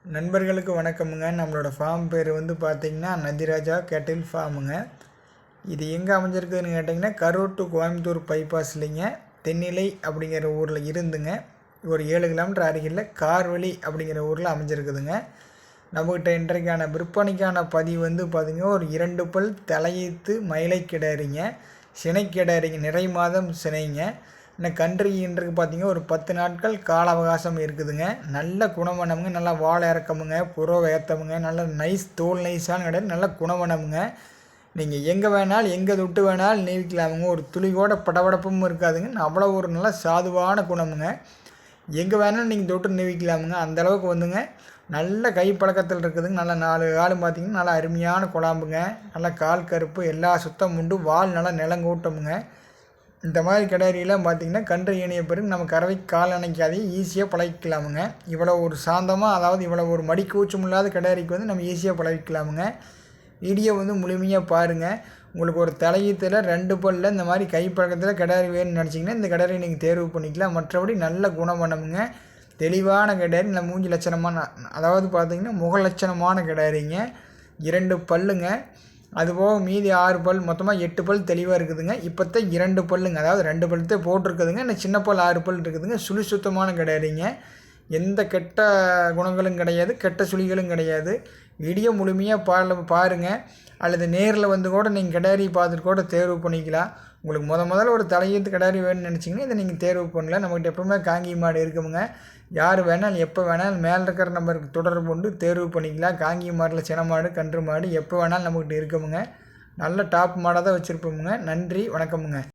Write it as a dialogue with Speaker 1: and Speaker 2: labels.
Speaker 1: நண்பர்களுக்கு வணக்கமுங்க. நம்மளோட ஃபார்ம் பேர் வந்து பார்த்திங்கன்னா நந்திராஜா கேட்டில் ஃபார்முங்க. இது எங்கே அமைஞ்சிருக்குதுன்னு கேட்டிங்கன்னா கரூர் டு கோயம்புத்தூர் பைபாஸ்லிங்க தென்னிலை அப்படிங்கிற ஊரில் இருந்துங்க ஒரு 7 கிலோமீட்டர் அருகில் கார்வழி அப்படிங்கிற ஊரில் அமைஞ்சிருக்குதுங்க. நம்மக்கிட்ட இன்றைக்கான விற்பனைக்கான பதிவு வந்து பார்த்திங்கன்னா ஒரு 2 பல் தலையீத்து மயிலை கிடாரிங்க, சினை கிடாரிங்க, நிறை மாதம் சினைங்க. இன்னும் கன்று ஈன்றதுக்கு பார்த்திங்கன்னா ஒரு 10 நாட்கள் கால அவகாசம் இருக்குதுங்க. நல்ல குணமனமுங்க, நல்லா வாழை இறக்கமுங்க, புறவை ஏற்றமுங்க, நல்ல நைஸ் தோல் நைஸான கிடையாது, நல்ல குணமனமுங்க. நீங்கள் எங்கே வேணாலும் எங்கே தொட்டு வேணாலும் நீவிக்கலாமுங்க. ஒரு துளி கூட படபடப்பும் இருக்காதுங்க. அவ்வளோ ஒரு நல்ல சாதுவான குணமுங்க. எங்கே வேணாலும் நீங்கள் தொட்டு நீவிக்கலாமுங்க. அந்தளவுக்கு வந்துங்க நல்ல கை பழக்கத்தில் இருக்குதுங்க. நல்லா 4 காலும் பார்த்திங்கன்னா நல்லா அருமையான குழாம்புங்க, நல்லா கால் கருப்பு, எல்லா சுத்தம் உண்டு, வால் நல்லா நிலங்கூட்டமுங்க. இந்த மாதிரி கிடாரியெல்லாம் பார்த்திங்கன்னா கன்று ஈனிய பிறகு நம்ம கறவைக்கு கால் அணைக்காதே ஈஸியாக பழகிக்கலாமுங்க. இவ்வளோ ஒரு சாந்தமாக, அதாவது இவ்வளோ ஒரு மடி கூச்சம் இல்லாத கிடாரிக்கு வந்து நம்ம ஈஸியாக பழகிக்கலாமுங்க. வீடியோ வந்து முழுமையாக பாருங்கள். உங்களுக்கு ஒரு தலையீத்தில் 2 பல்லில் இந்த மாதிரி கைப்பழக்கத்தில் கிடாரி வேணும்னு நினச்சிங்கன்னா இந்த கிடாரியை நீங்கள் தேர்வு பண்ணிக்கலாம். மற்றபடி நல்ல குணமனமுங்க, தெளிவான கிடாரி, நல்ல மூஞ்சி லட்சணமான, அதாவது பார்த்திங்கன்னா முக லட்சணமான கிடாரிங்க. 2 பல்லுங்க. அதுபோக மீதி 6 பல், மொத்தமாக 8 பல் தெளிவாக இருக்குதுங்க. இப்போத்த 2 பல்லுங்க, அதாவது 2 பல்லுத்தே போட்டிருக்குதுங்க. இந்த சின்ன பல் 6 பல் இருக்குதுங்க. சுழி சுத்தமான கிடாரிங்க. எந்த கெட்ட குணங்களும் கிடையாது, கெட்ட சுழிகளும் கிடையாது. வீடியோ முழுமையாக பாருங்கள். அல்லது நேரில் வந்து கூட நீங்கள் கிடாரி பார்த்துட்டு கூட தேர்வு பண்ணிக்கலாம். உங்களுக்கு முதல்ல ஒரு தலையீத்து கிடாரி வேணும்னு நினச்சிங்கன்னா இதை நீங்கள் தேர்வு பண்ணலாம். நம்மகிட்ட எப்பவுமே காங்கி மாடு இருக்குமுங்க. யார் வேணாலும் எப்போ வேணாலும் மேலே இருக்கிற நம்பருக்கு தொடர்பு கொண்டு தேர்வு பண்ணிக்கலாம். காங்கி மாடில் சின மாடு, கன்று மாடு எப்போ வேணாலும் நம்மகிட்ட இருக்குமுங்க. நல்ல டாப் மாடாக தான் வச்சுருப்போமுங்க. நன்றி, வணக்கமுங்க.